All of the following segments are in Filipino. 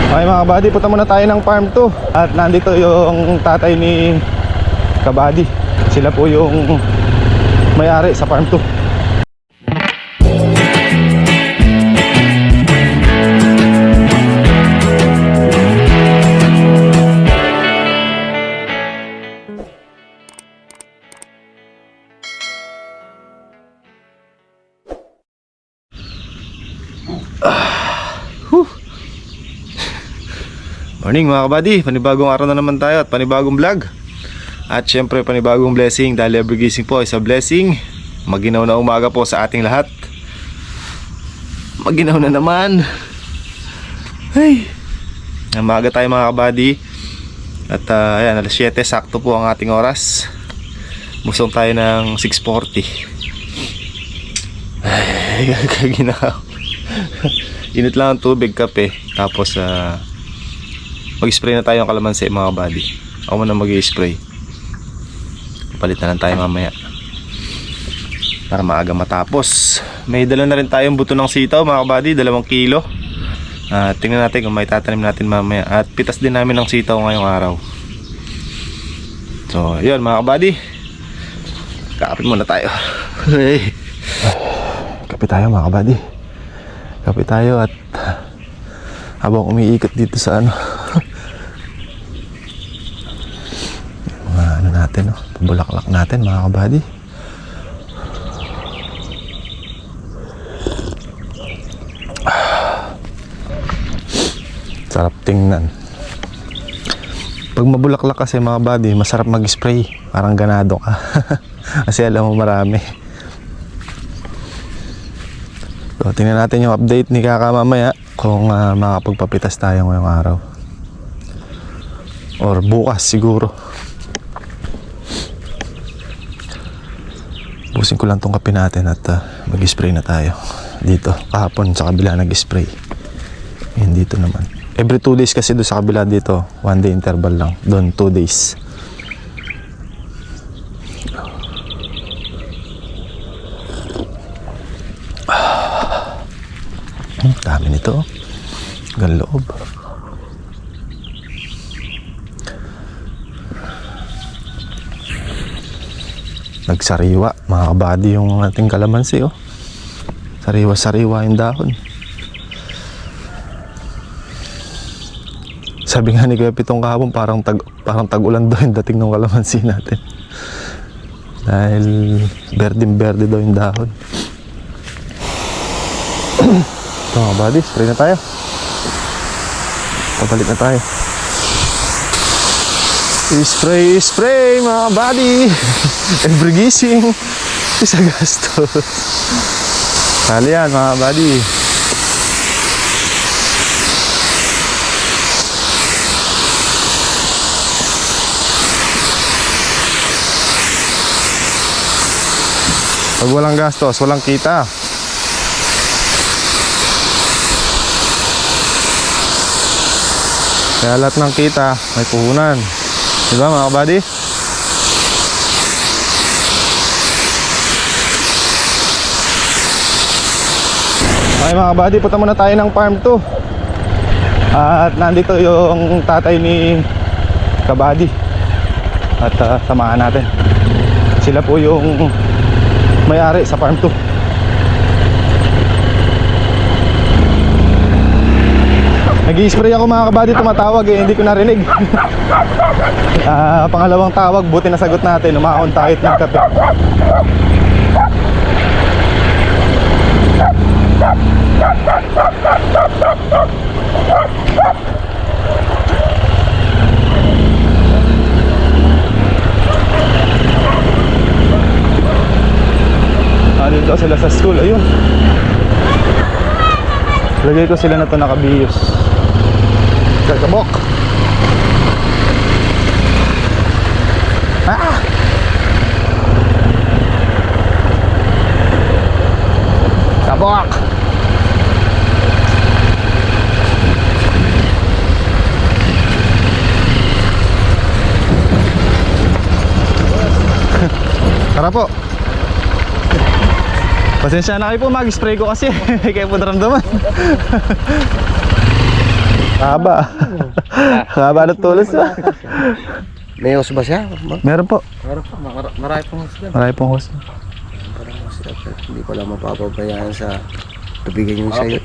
Okay mga kabady, punta muna tayo ng farm 2. At nandito yung tatay ni Kabady. Sila po yung may-ari sa farm 2. Morning mga kabady, panibagong araw na naman tayo at panibagong vlog. At syempre panibagong blessing dahil every gising po ay sa blessing. Maginaw na umaga po sa ating lahat. Maginaw na naman. Ay, umaga tayo mga kabady. At ayan, alas 7 sakto po ang ating oras. Busong tayo ng 6:40. Ay, kaginaw. Init lang ang tubig, kape. Tapos mag-spray na tayo ng kalamansi mga kabady. Ako muna mag-i-spray. Palit na lang tayo mamaya para maaga matapos. May dala na rin tayong buto ng sitaw mga kabady, 2 kilo. Tingnan natin kung may tatanim natin mamaya. At pitas din namin ng sitaw ngayong araw. So yun mga kabady, kape muna tayo. Kape tayo mga kabady. Kape tayo at habang umiikot dito sa mga natin, pabulaklak natin mga kabady. Sarap tingnan. Pag mabulaklak kasi mga kabady, masarap mag-spray. Parang ganado ka. Kasi alam mo marami. So tingnan natin yung update ni Kaka mamaya kung makapagpapitas tayo ngayong araw or bukas siguro. Busin ko lang tong kape natin at mag-spray na tayo. Dito, kahapon sa kabila nag-spray. Ayan, dito naman. Every 2 days kasi doon sa kabila, dito 1 day interval lang. Doon 2 days. Dami nito. Hanggang loob. Nagsariwa mga kabady yung ating kalamansi, oh. Sariwa-sariwa yung dahon. Sabi nga ni Kuya Pitong kahapon, parang tag-ulan daw yung dating ng kalamansi natin. Dahil berdeng-berde daw yung dahon. Ito mga kabady, spray na tayo. Pabalik na tayo. Spray mga kabady. Every gising isa gastos. Kali yan mga kabady. Pag walang gastos, walang kita. Kaya lahat ng kita may puhunan. Diba mga kabady? Okay mga kabady, punta muna tayo ng farm 2. At nandito yung tatay ni Kabady. At samahan natin. Sila po yung may-ari sa farm 2. Nag-i-spray ako mga kabady, tumatawag hindi ko narinig. Pangalawang tawag, buti nasagot natin, umaon tayo at nagkape. Dito sila sa school, ayun. Lagay ko sila na ito nakabiyos. Kabok. Kabok. Tara po. Pasensya na kayo po, mag-spray ko kasi. Kaya po naramdaman. Haba. Haba ng tulos na. May hose ba siya? Meron po. Meron pa, marami pong hose dyan. Marami pong host. Parang hose dyan. Hindi ko lang mapapabayaan sa tubigan yung sayo.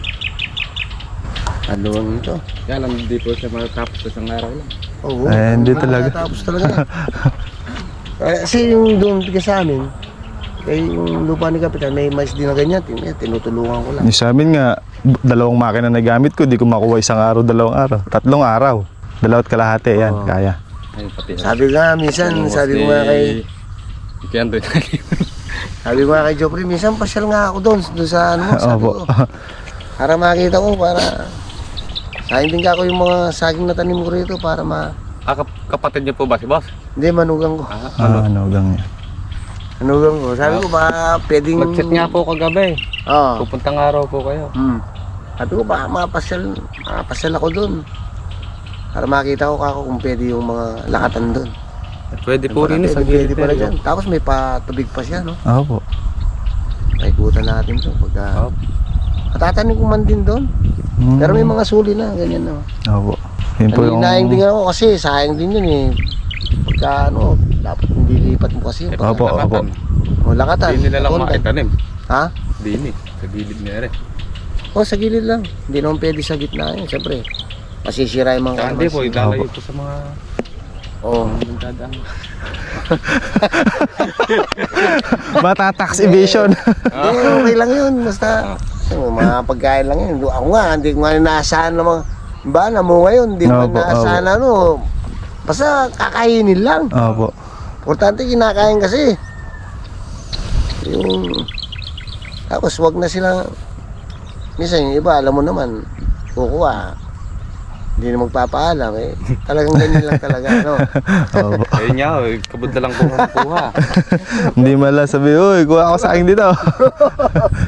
Ano ang ito? Kaya lang hindi po siya matatapos sa isang araw lang. Oo. Hindi talaga. Tapos talaga. Kasi yung doon sa amin, yung lupa ni Kapitan, may mais din na ganyan. Tinutulungan ko lang. Yung sa amin nga, 2 makina na gamit ko, di ko makuha isang araw, 2 araw. 3 araw. 2 kalahati, yan, Oo. kaya. Ayun pati. Sabi nga, minsan, sabi ko nga kay... Kaya doon. Sabi ko nga kay Jopri, minsan pasyal nga ako doon sa ano mo, sabi Opo. ko. Para makita ko, para... Sayang din ka ako yung mga saging na tanim ko rito para Kapatid niyo po ba si boss? Hindi, manugang ko. Ano gang yan. Manugang ko. Sabi ko, baka pwedeng... Nag-chat nga po kagabi. Oo. Pupuntang araw po kayo. Sabi ko, baka mapasyal ako doon. Para makita ko kako kung pwede yung mga lakatan doon. Pwede po rin sa Pwede gilid pala na dyan. Tapos may patubig pa siya, no? Opo. Paikutan natin to pagka... Opo. Matatanim ko man din doon. Pero may mga suli na, ganyan na. Opo. Yun po yung... Nanginayang din ako kasi sayang din yun eh. Pagka ano, dapat hindi lipat mo kasi. Opo, opo. O lakatan. Hindi nila lang konti. makitanim. Ha? Hindi sa gilid niya rin. O sa gilid lang. Hindi naman pwede sa gitna yun. Siyempre, masisira yung mga Hindi po, kalamansi. ilalayo po sa mga Oo. dadaan. Matatax evasion. Okay lang yun. Basta, mga pagkain lang yun. Ako nga, hindi ko nga inaasahan na mga... Ba, namu ngayon, hindi ko Opo, inaasahan ano. Basta kakainin lang. Opo. Importante kinakain kasi. Yung... Tapos wag na silang... Minsan yung iba, alam mo naman, kukuha. Hindi na magpapaalam eh. Talagang ganyan lang talaga, no? Opo. Ayun nga, kabod na lang po kuha. Hindi mala sabi, uy, kuha ako sa akin dito.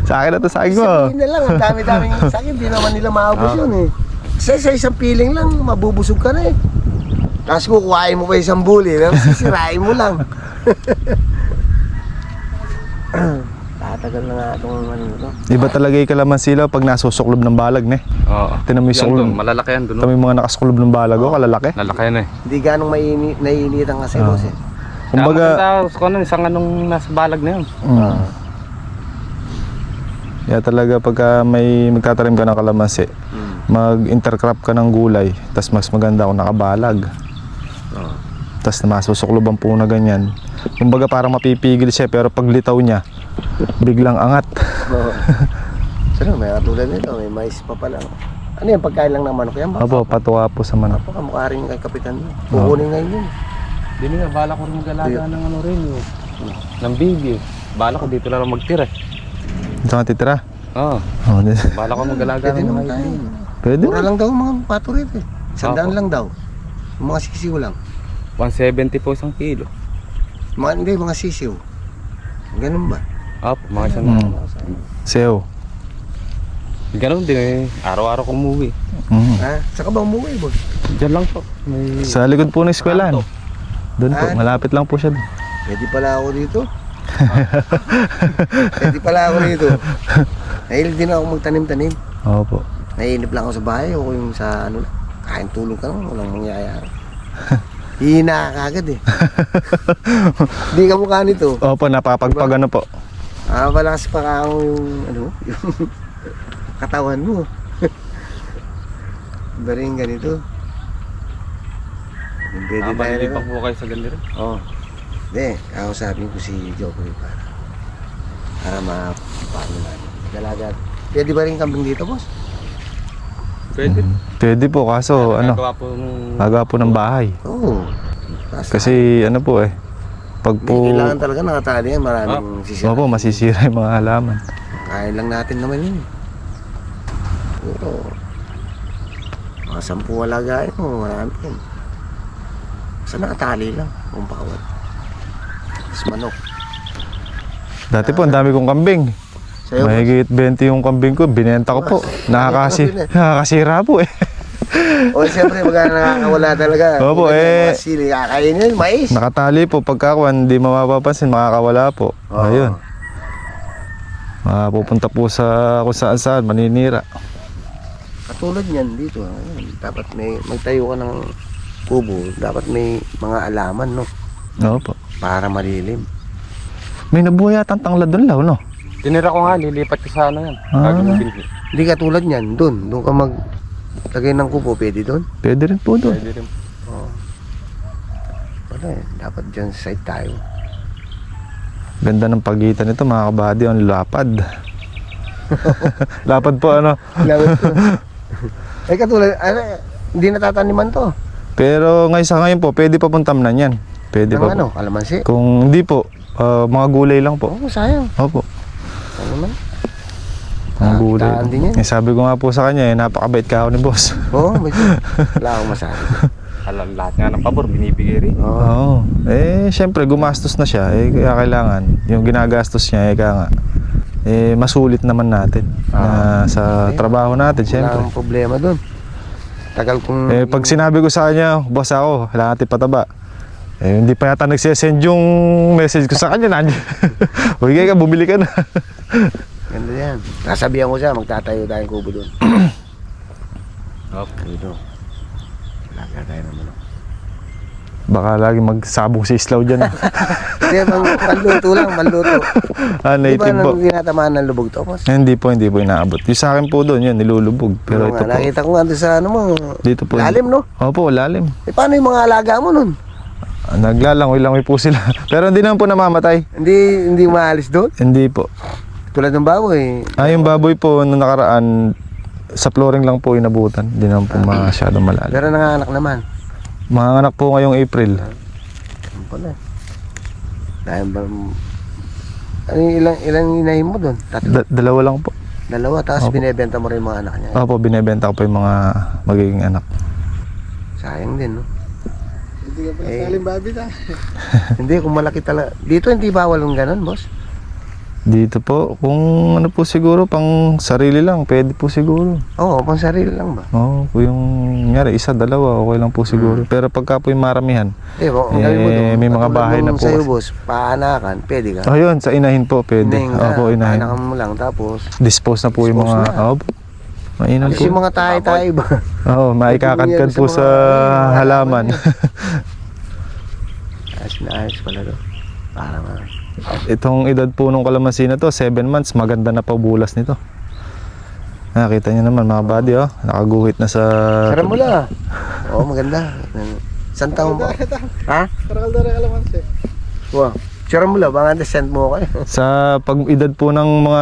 Sa akin na to sa akin mo. Sabihin na lang, ang dami-daming sakit, hindi naman nila maubos yun eh. Sa isang piling lang, mabubusog ka na eh. Tapos kukuhain mo pa isang buli, sisirain mo lang. Tatagal na nga itong ano ito. Iba talaga yung kalamansilaw pag nasusuklob ng balag, ne. Oo. Tinan mo yung Yan suklob. doon, malalaki yan doon. Ito yung mga nakasuklob ng balag, oh, kalalaki. Lalaki yan eh. Hindi ganong naiinitan kasi boss eh. Kumbaga, Tapos ko nun, isang anong nasa balag na yun. kaya talaga pagka may magtatanim ka ng kalamansi, mag-intercrop ka ng gulay, tas mas maganda kung nakabalag. Tas na masusuklob ang puna ganyan. Kumbaga parang mapipigil siya, pero pag litaw niya, biglang angat. Sino, may katulad nito, may mais pa pala. Ano yan, pagkain lang ng manok yan ba? Opo, patuwa po sa manok. Kamukha rin kay Kapitan mo. Kukunin ngayon yun. Hindi nga, bala ko rin mag-alaga ng ano rin yun. Ng baby. Bala ko dito lang magtira. Ito nga titira. Oo. Oh, Bala ko mag-alaga Pwede ng naman mga tayo. pwede Mura na. lang daw mga pato rito eh. 100 Opo. lang daw. Yung mga sisiw lang. 170 po isang kilo. Hindi, mga sisiw. Ganun ba? Opo, mga isang Seo. Ganun din eh. Araw-araw kong umuwi. Ha? Saka ba umuwi, boss? Diyan lang po. May... Sa likod po ng eskwelahan. Doon po, malapit lang po siya. Pwede pala ako dito. Pwede pala ako dito. Nahilig din ako magtanim-tanim. Opo. Naiinip lang ako sa bahay o yung sa ano, kain tulog ka lang, walang mangyayari. Hihina ka agad eh. Hindi ka mukha nito. Opo, napapagpag ano po. Malakas pa ka yung ano, yung katawan mo. Iba rin ganito. Pwede tayo Nabalilipan rin. po kayo sa galeri. Oo. Hindi, kausapin ko si Jokoy para paano natin. Dalaga. Pwede ba rin kambing dito, boss? Pwede. Pwede po, kaso ano, Nagawa po nung... magawa po ng bahay. Oo. Kasi ano po eh, pag Hindi, po, kailangan talaga nakatali yan. Maraming sisira. opo, masisira yung mga halaman. Kain lang natin naman yun. Pero, mga 10 alagain mo, marami yun. Basta nakatali lang, kung pakawat. Tapos manok. Dati po, ang dami kong kambing. Sa'yo, Mahigit 20 yung kambing ko, binenta ko po. Nakakasira po eh. o siyempre, pagka nakakawala talaga. Opo, Tulad ng eh. mga sili, kakainin, mais. Nakatali po, pagkakuan, hindi mapapansin, makakawala po. Oo. Ayun. Pupunta po sa kung saan saan, maninira. Katulad niyan dito, ayan, dapat may magtayo ka ng kubo, dapat may mga alaman, no? Opo. Para malilim. May nabuhay yata ang tanglad doon, Law, no? Tinira ko nga, lilipat ko sa ano yan. Ah. Gagawin binhi. Hindi katulad niyan, doon ka maglagay ng kubo, pwede doon. Pwede rin po doon. Pwede rin. Oo. Wala eh, dapat dyan sa side tayo. Ganda ng pagitan nito, mga kabady, ang lapad. Lapad po, ano? Lawit ko. Eh katulad, hindi natataniman to. Pero sa ngayon po, pwede pa pong tamnan yan. Pwede Ng pa ano, po. kalamansi. Kung hindi po, mga gulay lang po. Oo, sayang. Opo. Ano naman? Mga gulay. Taan din yan. Sabi ko nga po sa kanya, napakabait ka ako ni boss. Oo, medyo. Wala akong masabi. Alam, lahat nga ng pabor, binibigay rin. Oo. Oo. Syempre, gumastos na siya. Kaya kailangan, yung ginagastos niya, kaya nga, masulit naman natin. Na sa trabaho natin, Wala syempre. akong problema doon. Tagal kong... Pag sinabi ko sa kanya, boss ako, kailangan natin pataba. Hindi pa yata nagsisend yung message ko sa kanya. Nandiyan. Huwag ka, bumili ka na. Ganda yan. Nasabihan ko siya, magtatayo tayong kubo doon. Okay. Dito. Laga tayo naman. Baka lagi magsabong si Islaw dyan. Hindi, manluto lang, manluto. Di ba Native po. nang tinatamaan ng lubog to, boss? Hindi po inaabot. Yung sa akin po doon, yun, nilulubog. Pero Oo ito nga, po, nakita ko nga doon sa ano mo. dito po. Lalim, no? Opo, lalim. Eh, paano yung mga alaga mo nun? Naglalangoy-langoy po sila. Pero hindi naman po namamatay. Hindi maalis doon? Hindi po. Tulad ng baboy. Yung baboy po, nung nakaraan, sa flooring lang po inabutan. Hindi naman po masyadong malalim. Pero nanganak naman. Mga anak po ngayong April. Ano pala? Dahil ba... Ano yung ilang inahin mo doon? Tatlo? Dalawa lang po. Dalawa, tapos Opo. binebenta mo rin yung mga anak niya. Opo, binebenta ko po yung mga magiging anak. Sayang din, no? Hindi ka pala saling babi ta. Hindi, kung malaki talaga. Dito hindi bawal yung ganun, boss. Dito po, kung ano po siguro, pang sarili lang, pwede po siguro. Oo, pang sarili lang ba? Oo, kung yung nyari, isa, dalawa, okay lang po siguro. Pero pagka po yung maramihan, Hindi, ang gawin mo doon. may mga katulad bahay na nung po sa'yo, kasi. boss, paanakan, pwede ka. ayun, sa inahin po, pwede. Inahin ka, Opo, inahin. paanakan mo lang, tapos... Dispose na po yung Dispose mga, na. opo. Mainam Kasi po. mga tayo ba? Oo, maikakadkad po Sa sa mga halaman. Ayos na ayos pala doon. Parang Itong edad po nung kalamansi na to, 7 months, maganda na pa bulas nito. Nakita niyo naman mga buddy, oh. Nakaguhit na sa... Karamula. Oo, maganda. Isang taon ba? Ha? Karakaldara kalamansi. Wow. Karamula, baka descent mo ako. Sa pag-edad po ng mga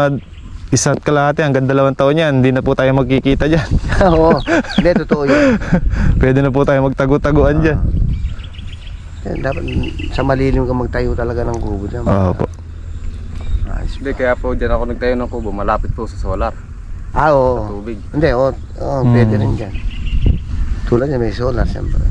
isa't kalahati hanggang 2 taon yan, hindi na po tayo magkikita dyan. Oo. Hindi, totoo yun. Pwede na po tayo magtago-taguan dyan. Dapat sa malilim ka magtayo talaga ng kubo dyan. Oo po. Ayos. Hindi, kaya po dyan ako nagtayo ng kubo. Malapit po sa solar. Ah, oo. Tubig. Hindi, oo. Pwede rin dyan. Tulad niya, may solar, siyempre.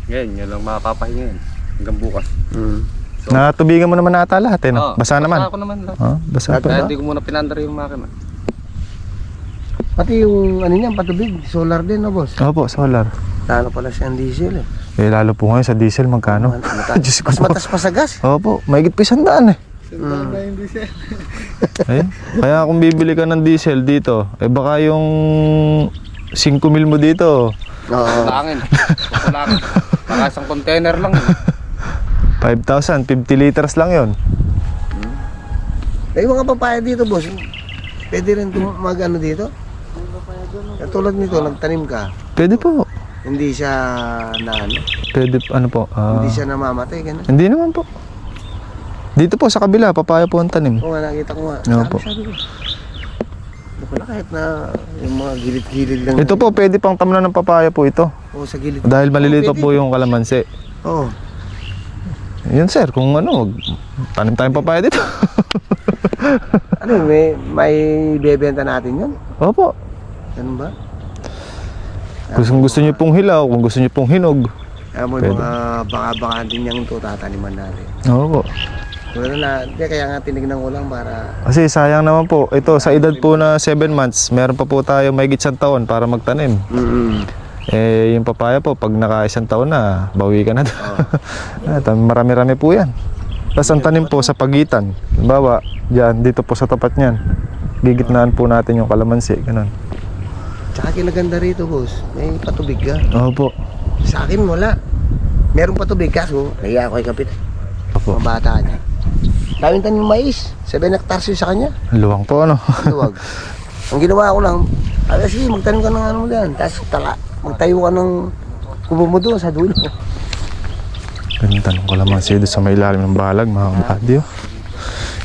Ngayon, yun lang makapapahinga yan. Hanggang bukas. Hmm. So, Natubigan mo naman ata lahat eh, no? Oo, Basa naman. Basa ako naman lang. Basa Basa? Kaya pa. hindi ko muna pinandar yung makina. Pati yung ano niyan, patubig, solar din, no, boss? Opo, solar. Lalo pala siyang diesel, eh. Lalo po ngayon sa diesel, magkano? Diyos ko Mas po. matas pa sa gas. Opo, mahigit pa 100 eh. Sandaan na hindi siya. Kaya kung bibili ka ng diesel dito, baka yung 5 mil mo dito, Oo. Langin. Langin. Baka isang container lang. 5,000, 50 liters lang yon. Eh, yung mga papaya dito, boss, pwede rin mag-ano dito? Tulad nito, nagtanim ka. Pwede po. Hindi siya na ano, Pwede, ano po? hindi siya namamatay, gano'n. Hindi naman po. Dito po sa kabila, papaya po ang tanim. Oo nga, nakita ko nga. Oo po. Sabi ko. Ano pala, kahit na yung mga gilid-gilid lang. Ito po, pwede pang tamnan ng papaya po ito. Oo, sa gilid. Dahil maliliit pa Pwede. po yung kalamansi. Oo. Yun sir, kung ano, tanim tayong papaya dito. Ano, may bebenta natin yun? Opo. Ganun ba? Kung gusto niyo pong hilaw, kung gusto niyo pong hinog. Kaya mo Pwede. yung mga baka-baka din niyang ito, tataniman natin. Opo. Wala na, kaya nga tinignan ko lang para... Kasi sayang naman po, ito sa edad po na 7 months, meron pa po tayo may 1 taon para magtanim. Yung papaya po, pag naka 1 taon na, bawi ka na doon. Marami-rami po yan. Tapos ang tanim po sa pagitan. Halimbawa, dyan, dito po sa tapat niyan. gigitnaan po natin yung kalamansi, ganun. Tsaka kinaganda rito, boss. May patubig ka. Opo. Sa akin, wala. Meron patubig kaso, nahiya ako kay kapit. Opo. Mga bata niya. Daming tanim mais. 7 hectares yun sa kanya. Luwang po, ano? Luwag. Ang ginawa ko lang, sige, magtanim ka ng ano mo yan. Tapos magtayo ka ng kubo mo doon sa dulo. Ganda ng kalamansi doon sa may ilalim ng balag, mga kabady, oh.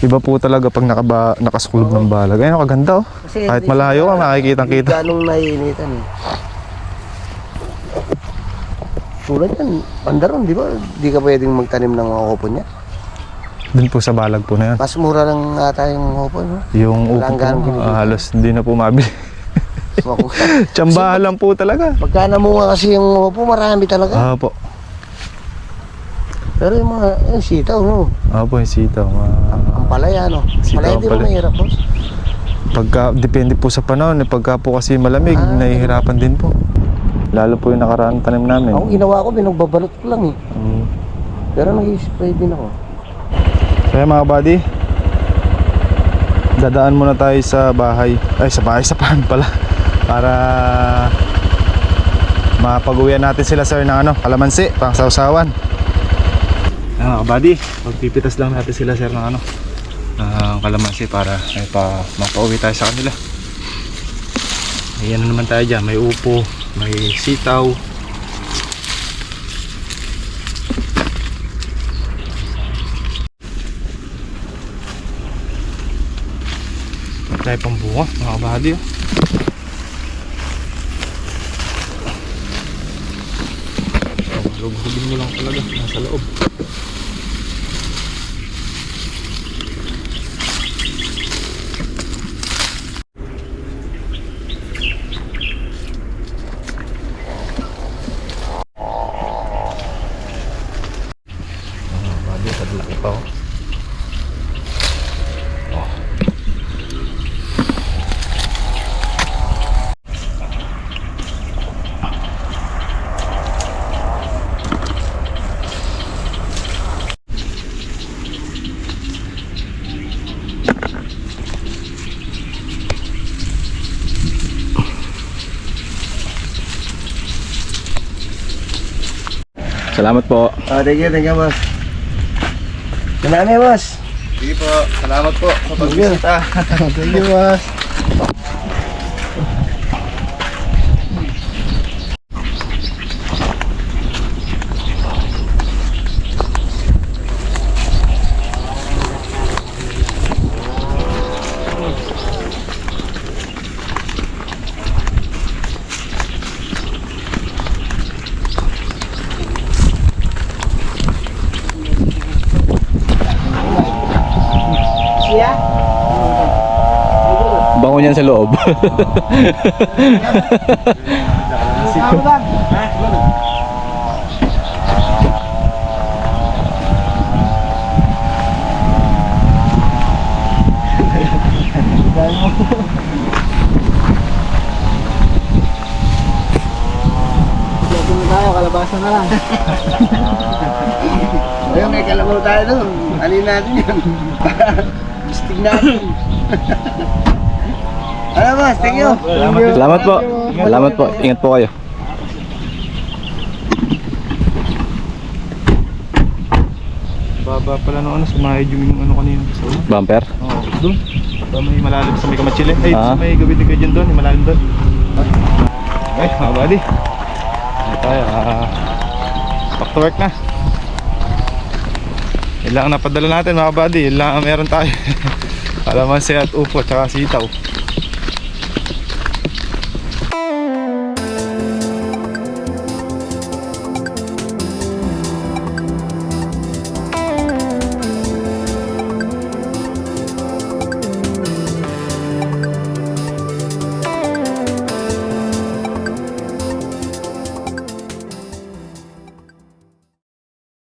Iba po talaga pag nakasuklog ng balag. Ayun, kaganda, oh. Kasi Kahit malayo ka, makikitang-kita. ganong naiinitan eh. Tulad yan, pandaron, di ba? Di ka pwedeng magtanim ng mga upo niya. Dun po sa balag po na yan. Mas mura lang ata yung upo, no? Yung upo Walang po, ganong binibili. halos hindi na po mabili. Tsambahan lang po talaga. Pagka namunga kasi yung upo, marami talaga. Opo. Pero yung mga sitaw, no? Opo, yung sitaw. Ang palaya, no? Sitaw, Palaya di ba palaya. mahirap, boss? Depende po sa panahon. Pagka po kasi malamig, nahihirapan din po. Lalo po yung nakaraan tanim namin. Ako ginawa ko, binagbabalot ko lang eh. Pero nag-spray din ako. Kaya mga buddy, dadaan muna tayo sa bahay. Ay, sa bahay, sa farm pala. Para mapag-uwian natin sila, sir, ng kalamansi, pang sausawan. Mga kabady, magpipitas lang natin sila, sir, ng kalamansi para mapauwi tayo sa kanila. Ayan na naman tayo dyan, may upo, may sitaw. Tayo pang bunga, mga kabady, oh. Lugubin mo lang talaga, nasa loob. Bago, sadlaki pa, oh. Salamat po. Thank you, boss. Marami, boss. Sige po, salamat po sa pagbisita. Thank you, boss. Bango niyan sa loob. Lagi na tayo, kalabasan na lang. Ayun, may kalabaw tayo doon. Alin natin yan. Stig natin. Ano, boss? Thank you. Salamat po. Salamat po. Ingat po kayo. Baba pala nung sa may yung kanina sa ulo. Bumper? Oo, doon. Sa may malalim sa may Kamachile. Ay, sa may gawin ka dyan doon, yung malalim doon. Okay, mga buddy. Ano tayo, back to work na. Yun lang ang napadala natin, mga buddy. Yun lang ang meron tayo. Kalamansi at upo, tsaka sitaw.